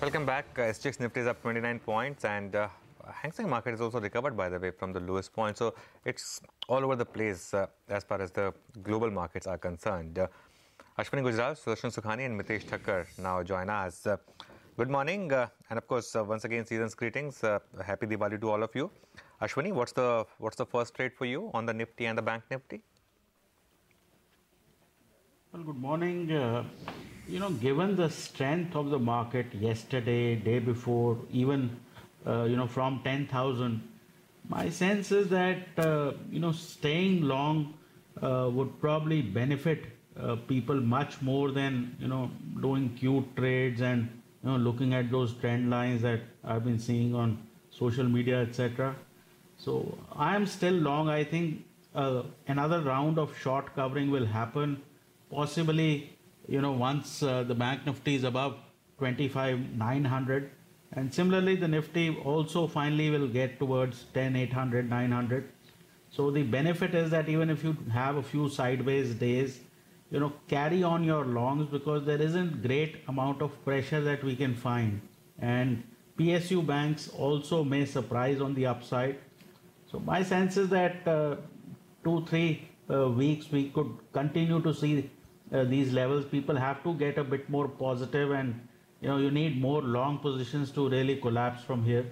Welcome back. SGX Nifty is up 29 points and Hang Seng market is also recovered, by the way, from the lowest point. So it's all over the place as far as the global markets are concerned. Ashwini Gujral, Sudarshan Sukhani and Mitesh Thakkar now join us. Good morning and of course once again season's greetings. Happy Diwali to all of you. Ashwini, what's the first trade for you on the Nifty and the Bank Nifty? Well, good morning. Given the strength of the market yesterday, day before, even, from 10,000, my sense is that, staying long would probably benefit people much more than, doing cute trades and, looking at those trend lines that I've been seeing on social media, etc. So I am still long. I think another round of short covering will happen. Possibly, once the Bank Nifty is above 25,900, and similarly the Nifty also finally will get towards 10,800, 900. So the benefit is that even if you have a few sideways days, carry on your longs because there isn't great amount of pressure that we can find. And PSU banks also may surprise on the upside. So my sense is that 2-3 weeks we could continue to see these levels. People have to get a bit more positive, and you need more long positions to really collapse from here.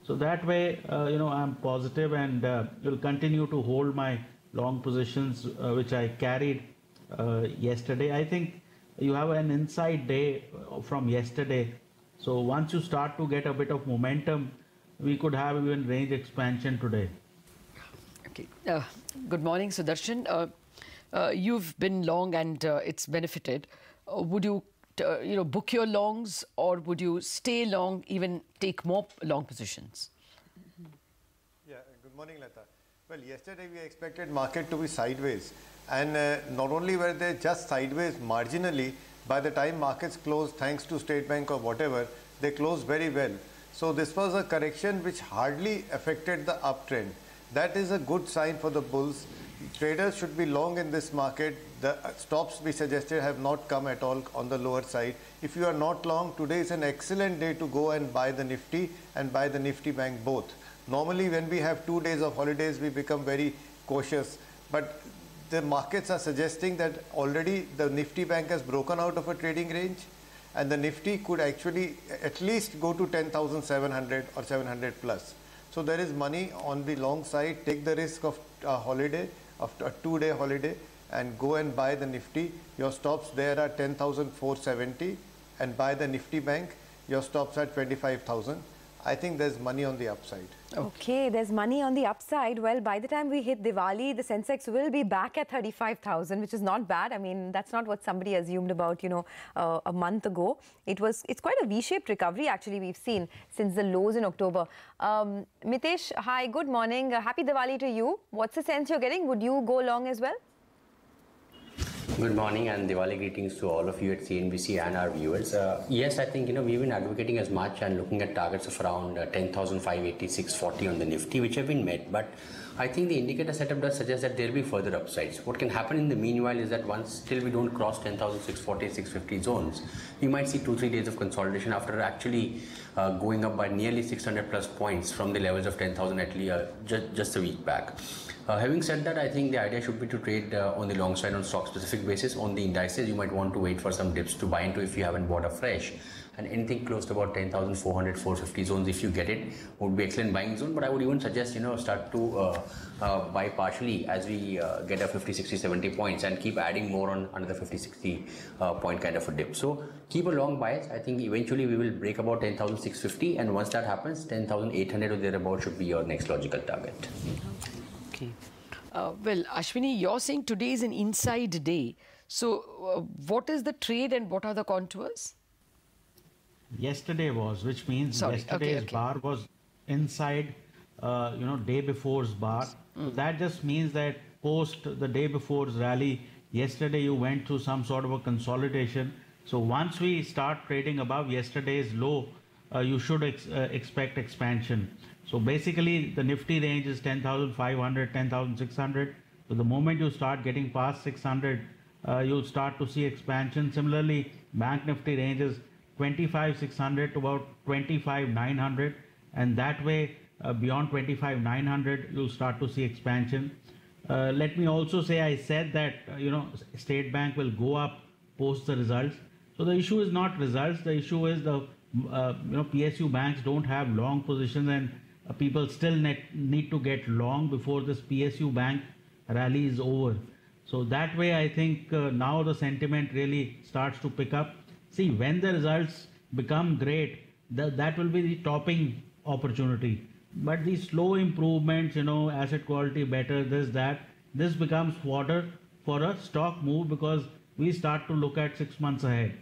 So that way, I'm positive and will continue to hold my long positions which I carried yesterday. I think you have an inside day from yesterday. So once you start to get a bit of momentum, we could have even range expansion today. Okay. Good morning, Sudarshan. You've been long and it's benefited. Would you, book your longs, or would you stay long, even take more long positions? Yeah, good morning, Lata. Well, yesterday we expected market to be sideways, and not only were they just sideways marginally, by the time markets closed, thanks to State Bank or whatever, they closed very well. So this was a correction which hardly affected the uptrend. That is a good sign for the bulls. Traders should be long in this market. The stops we suggested have not come at all on the lower side. If you are not long, today is an excellent day to go and buy the Nifty and buy the Nifty Bank both. Normally when we have 2 days of holidays, we become very cautious. But the markets are suggesting that already the Nifty Bank has broken out of a trading range, and the Nifty could actually at least go to 10,700 or 700 plus. So there is money on the long side. Take the risk of a holiday, of a 2-day holiday, and go and buy the Nifty. Your stops there are 10,470, and buy the Nifty Bank. Your stops are 25,000. I think there's money on the upside. Okay, there's money on the upside. Well, by the time we hit Diwali, the Sensex will be back at 35,000, which is not bad. I mean, that's not what somebody assumed about, a month ago. It's quite a V-shaped recovery, actually, we've seen since the lows in October. Mitesh, hi, good morning. Happy Diwali to you. What's the sense you're getting? Would you go long as well? Good morning and Diwali greetings to all of you at CNBC and our viewers. Yes, I think we've been advocating as much and looking at targets of around 10,580, 640 on the Nifty, which have been met. But I think the indicator setup does suggest that there will be further upsides. What can happen in the meanwhile is that once still we don't cross 10,640, 650 zones, we might see 2-3 days of consolidation after actually going up by nearly 600 plus points from the levels of 10,000 at least just a week back. Having said that, I think the idea should be to trade on the long side on stock-specific basis. On the indices, you might want to wait for some dips to buy into if you haven't bought afresh. And anything close to about 10,400, 450 zones, if you get it, would be excellent buying zone. But I would even suggest, start to buy partially as we get a 50, 60, 70 points and keep adding more on another 50, 60 point kind of a dip. So keep a long bias. I think eventually we will break about 10,650. And once that happens, 10,800 or thereabout should be your next logical target. Okay. Well, Ashwini, you're saying today is an inside day. So what is the trade and what are the contours? Yesterday was, which means yesterday's bar was inside, day before's bar. That just means that post the day before's rally, yesterday you went through some sort of a consolidation. So once we start trading above yesterday's low, you should expect expansion. So basically the Nifty range is 10,500, 10,600. So the moment you start getting past 600, you'll start to see expansion. Similarly, Bank Nifty range is 25,600 to about 25,900, and that way beyond 25,900 you'll start to see expansion. Let me also say, I said that State Bank will go up post the results. So the issue is not results. The issue is the PSU banks don't have long positions, and people still need to get long before this PSU bank rally is over. So that way, I think now the sentiment really starts to pick up. See, when the results become great, that will be the topping opportunity. But these slow improvements, asset quality better, this becomes fodder for a stock move, because we start to look at 6 months ahead.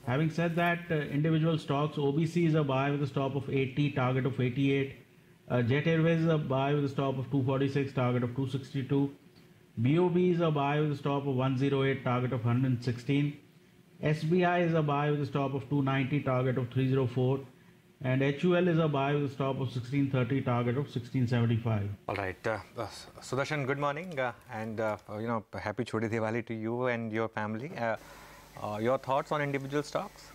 Having said that, individual stocks, OBC is a buy with a stop of 80, target of 88. Jet Airways is a buy with a stop of 246, target of 262. BOB is a buy with a stop of 108, target of 116. SBI is a buy with a stop of 290, target of 304. And HUL is a buy with a stop of 1630, target of 1675. All right. Sudarshan, good morning. And happy Choti Diwali to you and your family. Your thoughts on individual stocks?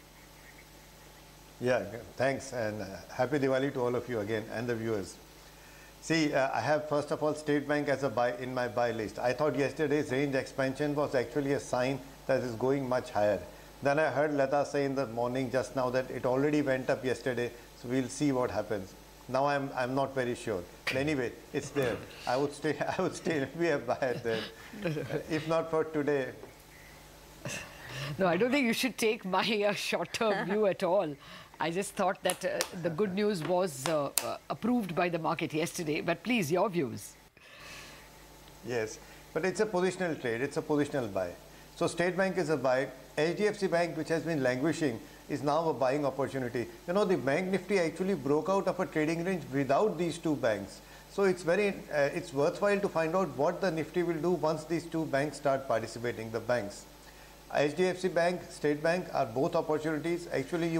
Yeah, thanks, and happy Diwali to all of you again and the viewers. See, I have first of all State Bank as a buy in my buy list. I thought yesterday's range expansion was actually a sign that it's going much higher. Then I heard Lata say in the morning just now that it already went up yesterday, so we'll see what happens. Now I'm not very sure. But anyway, it's there. I would still be a buyer there. If not for today. No, I don't think you should take my short-term view at all. I just thought that the good news was approved by the market yesterday. But please, your views. Yes, but it's a positional trade. It's a positional buy. So State Bank is a buy. HDFC Bank, which has been languishing, is now a buying opportunity. The Bank Nifty actually broke out of a trading range without these two banks. So it's worthwhile to find out what the Nifty will do once these two banks start participating, the banks. HDFC Bank, State Bank are both opportunities. Actually,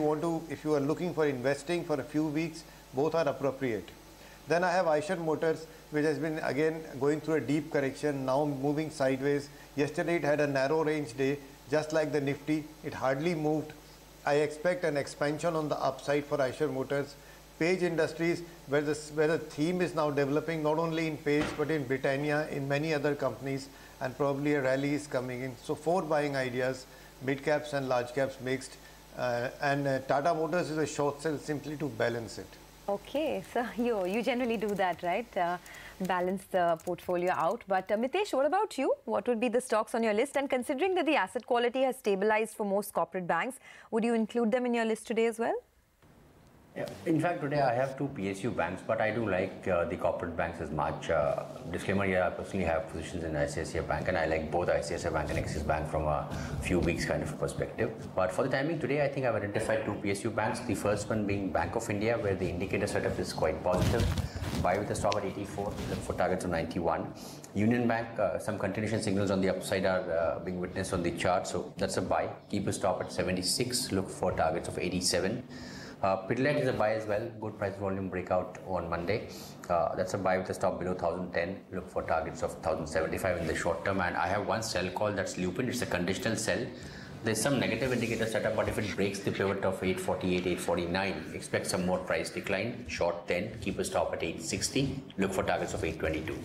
if you are looking for investing for a few weeks, both are appropriate. Then I have Eicher Motors, which has been again going through a deep correction, now moving sideways. Yesterday it had a narrow range day, just like the Nifty. It hardly moved. I expect an expansion on the upside for Eicher Motors. Page Industries, where the theme is now developing, not only in Page but in Britannia, in many other companies, and probably a rally is coming in. So 4 buying ideas, mid caps and large caps mixed, and Tata Motors is a short sell simply to balance it. Okay, so you generally do that, right? Balance the portfolio out. But Mitesh, what about you? What would be the stocks on your list? And considering that the asset quality has stabilized for most corporate banks, would you include them in your list today as well? Yeah. In fact, today I have 2 PSU banks, but I do like the corporate banks as much. Disclaimer here, I personally have positions in ICICI Bank, and I like both ICICI Bank and Axis Bank from a few weeks kind of perspective. But for the timing today, I think I've identified 2 PSU banks. The first one being Bank of India, where the indicator setup is quite positive. Buy with a stop at 84, look for targets of 91. Union Bank, some continuation signals on the upside are being witnessed on the chart, so that's a buy. Keep a stop at 76, look for targets of 87. Pidilite is a buy as well, good price volume breakout on Monday. That's a buy with a stop below 1010, look for targets of 1075 in the short term. And I have one sell call, that's Lupin, it's a conditional sell. There's some negative indicator setup, but if it breaks the pivot of 848, 849, expect some more price decline. Short 10, keep a stop at 860, look for targets of 822.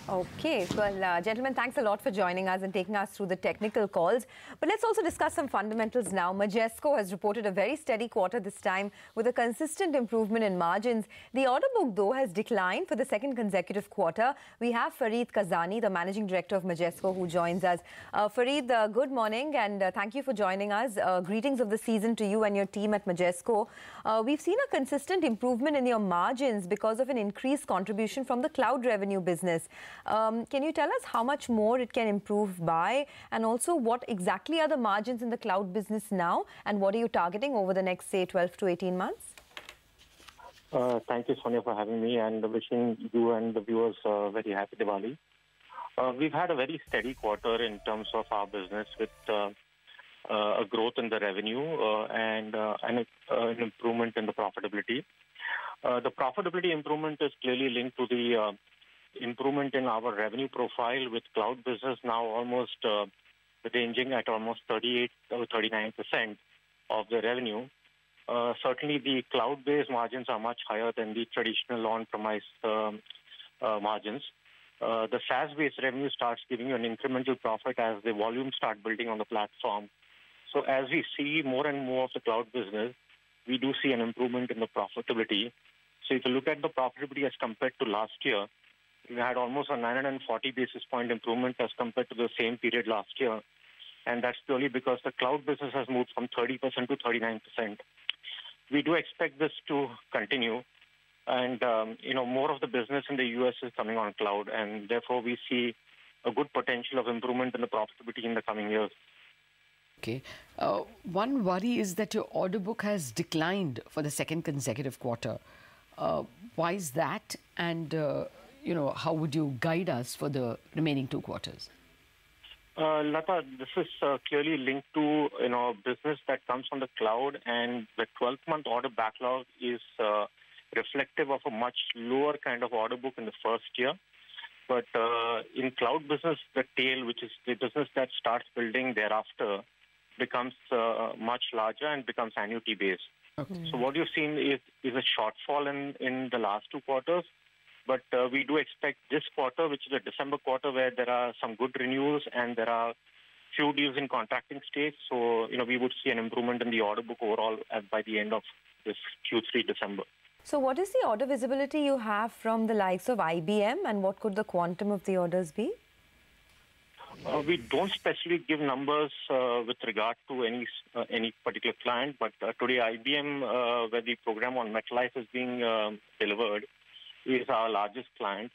Okay, well, gentlemen, thanks a lot for joining us and taking us through the technical calls. But let's also discuss some fundamentals now. Majesco has reported a very steady quarter this time with a consistent improvement in margins. The order book, though, has declined for the second consecutive quarter. We have Farid Kazani, the managing director of Majesco, who joins us. Farid, good morning, and thank you for joining us. Greetings of the season to you and your team at Majesco. We've seen a consistent improvement in your margins because of an increased contribution from the cloud revenue business. Can you tell us how much more it can improve by, and also what exactly are the margins in the cloud business now, and what are you targeting over the next, say, 12 to 18 months? Thank you, Sonia, for having me, and wishing you and the viewers a very happy Diwali. We've had a very steady quarter in terms of our business, with a growth in the revenue and an improvement in the profitability. The profitability improvement is clearly linked to the improvement in our revenue profile, with cloud business now almost ranging at almost 38 or 39% of the revenue, certainly the cloud-based margins are much higher than the traditional on-premise margins. The SaaS-based revenue starts giving you an incremental profit as the volumes start building on the platform. So as we see more and more of the cloud business, we do see an improvement in the profitability. So if you look at the profitability as compared to last year, we had almost a 940 basis point improvement as compared to the same period last year. And that's purely because the cloud business has moved from 30% to 39%. We do expect this to continue. And, more of the business in the U.S. is coming on cloud. And therefore, we see a good potential of improvement in the profitability in the coming years. Okay. One worry is that your order book has declined for the second consecutive quarter. Why is that? And, how would you guide us for the remaining 2 quarters? Lata, this is clearly linked to, business that comes from the cloud, and the 12-month order backlog is reflective of a much lower kind of order book in the first year. But in cloud business, the tail, which is the business that starts building thereafter, becomes much larger and becomes annuity-based. Okay. So what you've seen is a shortfall in the last 2 quarters. But we do expect this quarter, which is a December quarter, where there are some good renewals and there are few deals in contracting stage. So, we would see an improvement in the order book overall by the end of this Q3 December. So what is the order visibility you have from the likes of IBM, and what could the quantum of the orders be? We don't specifically give numbers with regard to any particular client, but today IBM, where the program on MetLife is being delivered, is our largest client.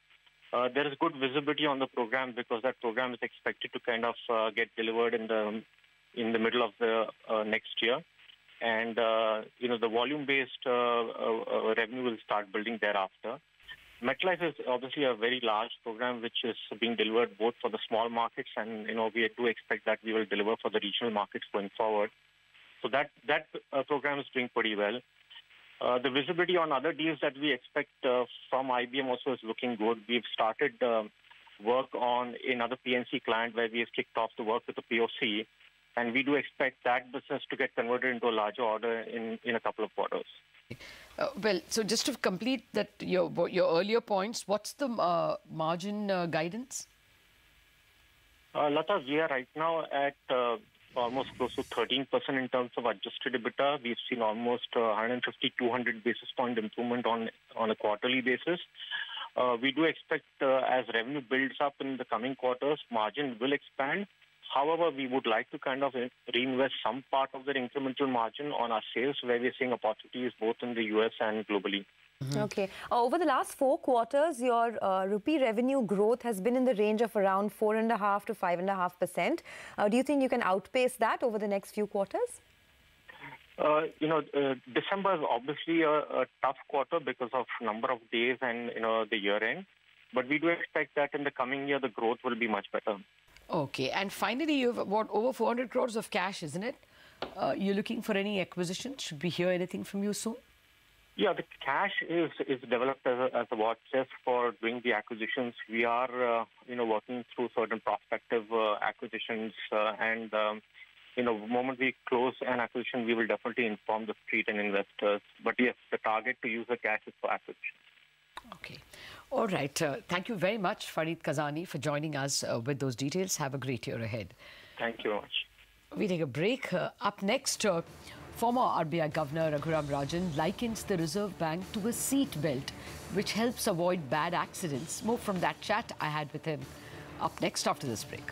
There is good visibility on the program because that program is expected to kind of get delivered in the middle of the next year, and the volume-based revenue will start building thereafter. MetLife is obviously a very large program which is being delivered both for the small markets and we do expect that we will deliver for the regional markets going forward. So that program is doing pretty well. The visibility on other deals that we expect from IBM also is looking good. We've started work on another PNC client where we have kicked off the work with the POC, and we do expect that business to get converted into a larger order in a couple of quarters. Well, so just to complete that, your earlier points, what's the margin guidance? Lata, we are right now at almost close to 13% in terms of adjusted EBITDA. We've seen almost 150, 200 basis point improvement on a quarterly basis. We do expect as revenue builds up in the coming quarters, margin will expand. However, we would like to kind of reinvest some part of the incremental margin on our sales, where we're seeing opportunities both in the US and globally. Mm-hmm. Okay. Over the last 4 quarters, your rupee revenue growth has been in the range of around 4.5% to 5.5%. Do you think you can outpace that over the next few quarters? December is obviously a tough quarter because of number of days and, the year end. But we do expect that in the coming year, the growth will be much better. Okay. And finally, you have over 400 crores of cash, isn't it? You're looking for any acquisitions? Should we hear anything from you soon? Yeah, the cash is developed as a war chest for doing the acquisitions. We are, working through certain prospective acquisitions, and the moment we close an acquisition, we will definitely inform the street and investors. But yes, the target to use the cash is for acquisition. Okay. All right. Thank you very much, Farid Kazani, for joining us with those details. Have a great year ahead. Thank you very much. We take a break. Up next, former RBI Governor Raghuram Rajan likens the Reserve Bank to a seat belt, which helps avoid bad accidents. More from that chat I had with him up next after this break.